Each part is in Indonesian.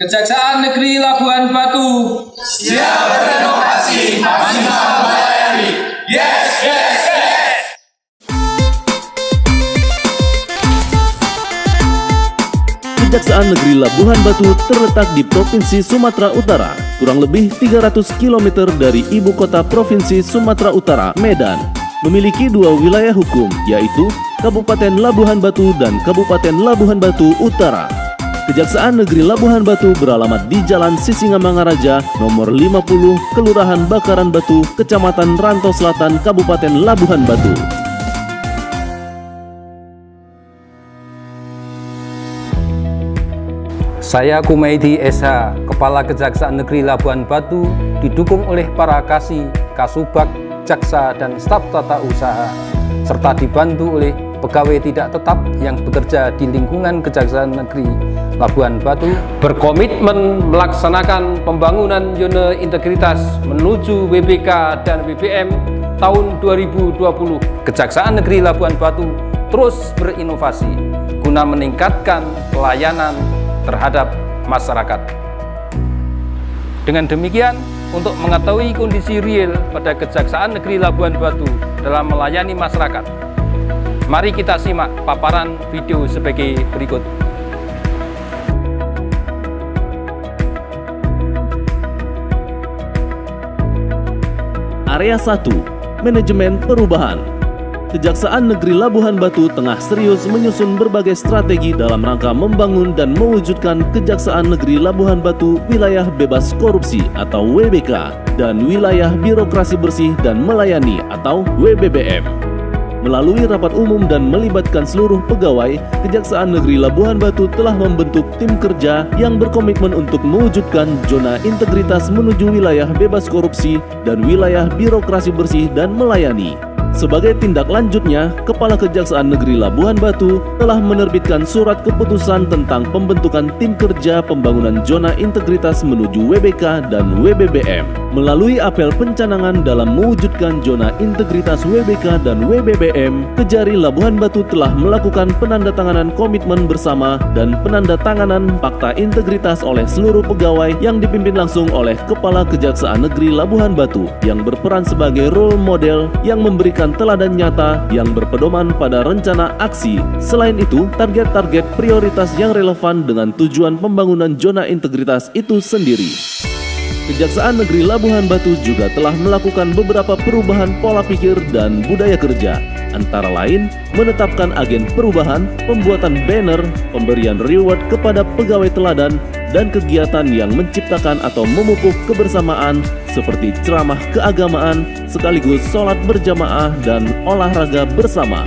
Kejaksaan Negeri Labuhan Batu siap berinovasi, maksimal melayani. Yes, yes, yes. Kejaksaan Negeri Labuhan Batu terletak di Provinsi Sumatera Utara, kurang lebih 300 km dari ibu kota Provinsi Sumatera Utara, Medan. Memiliki dua wilayah hukum, yaitu Kabupaten Labuhan Batu dan Kabupaten Labuhan Batu Utara. Kejaksaan Negeri Labuhan Batu beralamat di Jalan Sisingamangaraja, nomor 50, Kelurahan Bakaran Batu, Kecamatan Rantau Selatan, Kabupaten Labuhan Batu. Saya Kumaidi SH, Kepala Kejaksaan Negeri Labuhan Batu, didukung oleh para kasih, kasubag, jaksa, dan staf tata usaha, serta dibantu oleh pegawai tidak tetap yang bekerja di lingkungan Kejaksaan Negeri Labuhan Batu, berkomitmen melaksanakan pembangunan zona integritas menuju WBK dan WBM tahun 2020. Kejaksaan Negeri Labuhan Batu terus berinovasi guna meningkatkan pelayanan terhadap masyarakat. Dengan demikian, untuk mengetahui kondisi real pada Kejaksaan Negeri Labuhan Batu dalam melayani masyarakat, mari kita simak paparan video sebagai berikut. Area 1, Manajemen Perubahan. Kejaksaan Negeri Labuhan Batu tengah serius menyusun berbagai strategi dalam rangka membangun dan mewujudkan Kejaksaan Negeri Labuhan Batu Wilayah Bebas Korupsi atau WBK dan Wilayah Birokrasi Bersih dan Melayani atau WBBM. Melalui rapat umum dan melibatkan seluruh pegawai, Kejaksaan Negeri Labuhan Batu telah membentuk tim kerja yang berkomitmen untuk mewujudkan zona integritas menuju wilayah bebas korupsi dan wilayah birokrasi bersih dan melayani. Sebagai tindak lanjutnya, Kepala Kejaksaan Negeri Labuhan Batu telah menerbitkan surat keputusan tentang pembentukan tim kerja pembangunan zona integritas menuju WBK dan WBBM. Melalui apel pencanangan dalam mewujudkan zona integritas WBK dan WBBM, Kejari Labuhan Batu telah melakukan penandatanganan komitmen bersama dan penandatanganan fakta integritas oleh seluruh pegawai yang dipimpin langsung oleh Kepala Kejaksaan Negeri Labuhan Batu yang berperan sebagai role model yang memberikan teladan nyata yang berpedoman pada rencana aksi. Selain itu, target-target prioritas yang relevan dengan tujuan pembangunan zona integritas itu sendiri. Kejaksaan Negeri Labuhan Batu juga telah melakukan beberapa perubahan pola pikir dan budaya kerja, antara lain menetapkan agen perubahan, pembuatan banner, pemberian reward kepada pegawai teladan, dan kegiatan yang menciptakan atau memupuk kebersamaan seperti ceramah keagamaan sekaligus sholat berjamaah dan olahraga bersama.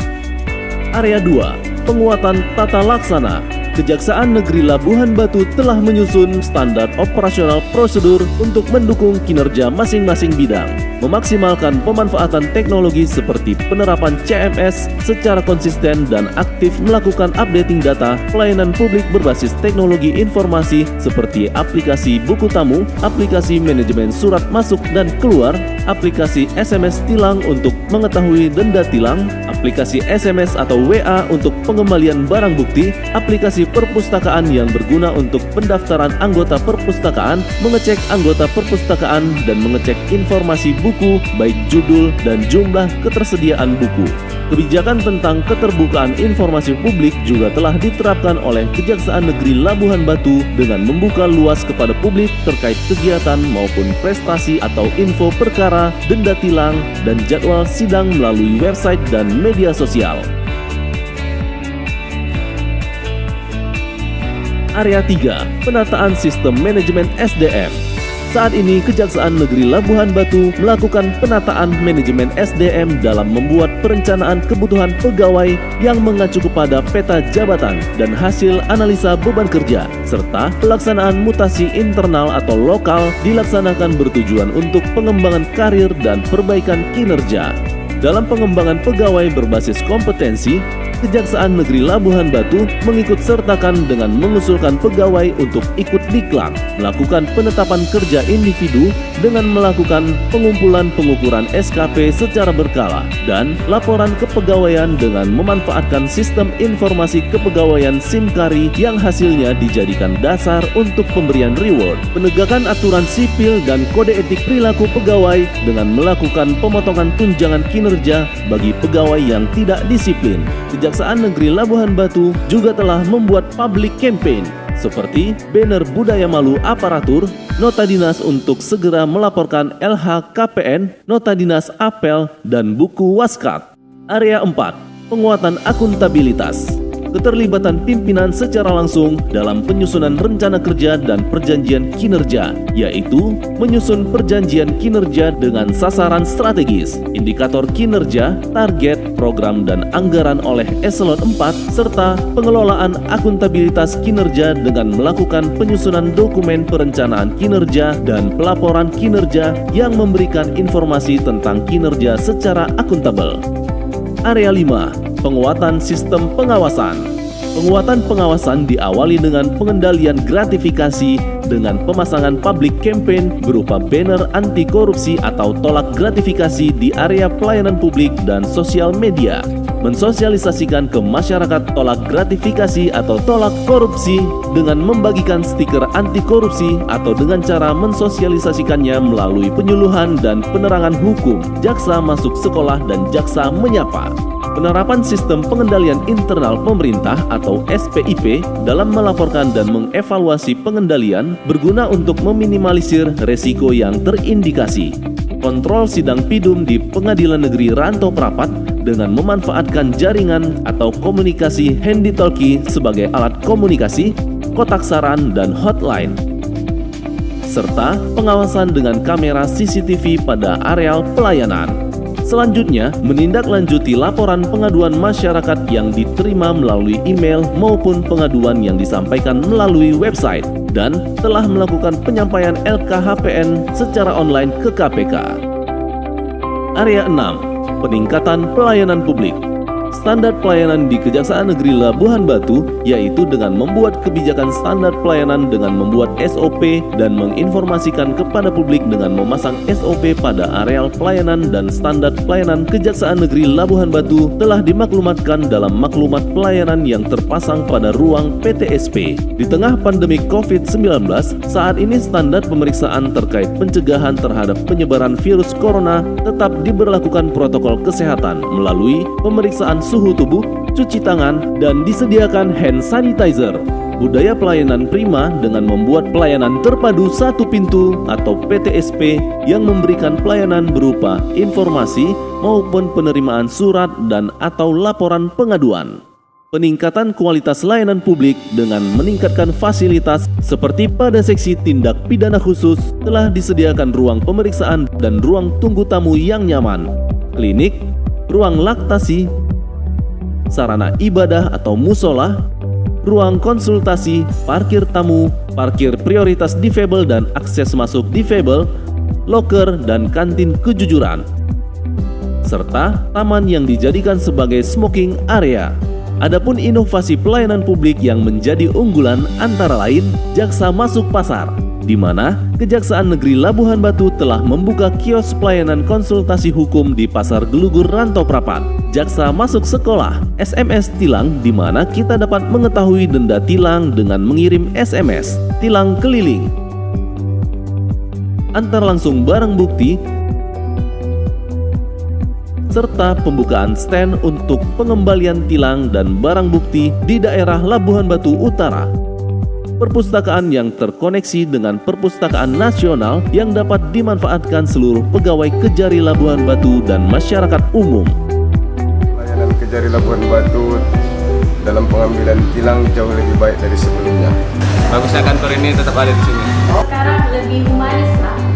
Area 2, Penguatan Tata Laksana. Kejaksaan Negeri Labuhan Batu telah menyusun standar operasional prosedur untuk mendukung kinerja masing-masing bidang, memaksimalkan pemanfaatan teknologi seperti penerapan CMS secara konsisten dan aktif melakukan updating data pelayanan publik berbasis teknologi informasi seperti aplikasi buku tamu, aplikasi manajemen surat masuk dan keluar, aplikasi SMS tilang untuk mengetahui denda tilang, aplikasi SMS atau WA untuk pengembalian barang bukti, aplikasi perpustakaan yang berguna untuk pendaftaran anggota perpustakaan, mengecek anggota perpustakaan dan mengecek informasi buku baik judul dan jumlah ketersediaan buku. Kebijakan tentang keterbukaan informasi publik juga telah diterapkan oleh Kejaksaan Negeri Labuhan Batu dengan membuka luas kepada publik terkait kegiatan maupun prestasi atau info perkara, denda tilang, dan jadwal sidang melalui website dan media sosial. Area 3, Penataan Sistem Manajemen SDM. Saat ini Kejaksaan Negeri Labuhan Batu melakukan penataan manajemen SDM dalam membuat perencanaan kebutuhan pegawai yang mengacu kepada peta jabatan dan hasil analisa beban kerja, serta pelaksanaan mutasi internal atau lokal dilaksanakan bertujuan untuk pengembangan karir dan perbaikan kinerja. Dalam pengembangan pegawai berbasis kompetensi, Kejaksaan Negeri Labuhan Batu mengikut sertakan dengan mengusulkan pegawai untuk ikut diklat, melakukan penetapan kerja individu dengan melakukan pengumpulan pengukuran SKP secara berkala dan laporan kepegawaian dengan memanfaatkan sistem informasi kepegawaian SIMKARI yang hasilnya dijadikan dasar untuk pemberian reward, penegakan aturan sipil dan kode etik perilaku pegawai dengan melakukan pemotongan tunjangan kinerja bagi pegawai yang tidak disiplin. Kejaksaan Negeri Labuhan Batu juga telah membuat public campaign seperti banner budaya malu aparatur, nota dinas untuk segera melaporkan LHKPN, nota dinas apel, dan buku waskat. Area 4. Penguatan akuntabilitas. Keterlibatan pimpinan secara langsung dalam penyusunan rencana kerja dan perjanjian kinerja, yaitu menyusun perjanjian kinerja dengan sasaran strategis, indikator kinerja, target, program, dan anggaran oleh eselon 4, serta pengelolaan akuntabilitas kinerja dengan melakukan penyusunan dokumen perencanaan kinerja dan pelaporan kinerja yang memberikan informasi tentang kinerja secara akuntabel. Area 5. Penguatan sistem pengawasan. Penguatan pengawasan diawali dengan pengendalian gratifikasi dengan pemasangan public campaign berupa banner anti korupsi atau tolak gratifikasi di area pelayanan publik dan sosial media. Mensosialisasikan ke masyarakat tolak gratifikasi atau tolak korupsi dengan membagikan stiker anti korupsi atau dengan cara mensosialisasikannya melalui penyuluhan dan penerangan hukum, jaksa masuk sekolah dan jaksa menyapa. Penerapan sistem pengendalian internal pemerintah atau SPIP dalam melaporkan dan mengevaluasi pengendalian berguna untuk meminimalisir resiko yang terindikasi. Kontrol sidang pidum di Pengadilan Negeri Rantau Prapat dengan memanfaatkan jaringan atau komunikasi handy-talkie sebagai alat komunikasi, kotak saran, dan hotline. Serta pengawasan dengan kamera CCTV pada areal pelayanan. Selanjutnya, menindaklanjuti laporan pengaduan masyarakat yang diterima melalui email maupun pengaduan yang disampaikan melalui website dan telah melakukan penyampaian LKHPN secara online ke KPK. Area 6. Peningkatan pelayanan publik. Standar pelayanan di Kejaksaan Negeri Labuhan Batu yaitu dengan membuat kebijakan standar pelayanan dengan membuat SOP dan menginformasikan kepada publik dengan memasang SOP pada areal pelayanan dan standar pelayanan. Kejaksaan Negeri Labuhan Batu telah dimaklumatkan dalam maklumat pelayanan yang terpasang pada ruang PTSP. Di tengah pandemi COVID-19, saat ini standar pemeriksaan terkait pencegahan terhadap penyebaran virus corona tetap diberlakukan protokol kesehatan melalui pemeriksaan suhu tubuh, cuci tangan, dan disediakan hand sanitizer. Budaya pelayanan prima dengan membuat pelayanan terpadu satu pintu atau PTSP yang memberikan pelayanan berupa informasi maupun penerimaan surat dan atau laporan pengaduan. Peningkatan kualitas layanan publik dengan meningkatkan fasilitas seperti pada seksi tindak pidana khusus telah disediakan ruang pemeriksaan dan ruang tunggu tamu yang nyaman, klinik, ruang laktasi, sarana ibadah atau musola, ruang konsultasi, parkir tamu, parkir prioritas difabel dan akses masuk difabel, loker dan kantin kejujuran, serta taman yang dijadikan sebagai smoking area. Adapun inovasi pelayanan publik yang menjadi unggulan antara lain jaksa masuk pasar, di mana Kejaksaan Negeri Labuhan Batu telah membuka kios pelayanan konsultasi hukum di Pasar Gelugur Rantau Prapat. Jaksa masuk sekolah, SMS tilang di mana kita dapat mengetahui denda tilang dengan mengirim SMS tilang keliling. Antar langsung barang bukti serta pembukaan stand untuk pengembalian tilang dan barang bukti di daerah Labuhan Batu Utara. Perpustakaan yang terkoneksi dengan perpustakaan nasional yang dapat dimanfaatkan seluruh pegawai Kejari Labuhan Batu dan masyarakat umum. Pelayanan Kejari Labuhan Batu dalam pengambilan tilang jauh lebih baik dari sebelumnya. Bagusnya kantor ini tetap ada di sini. Sekarang lebih humanis lah.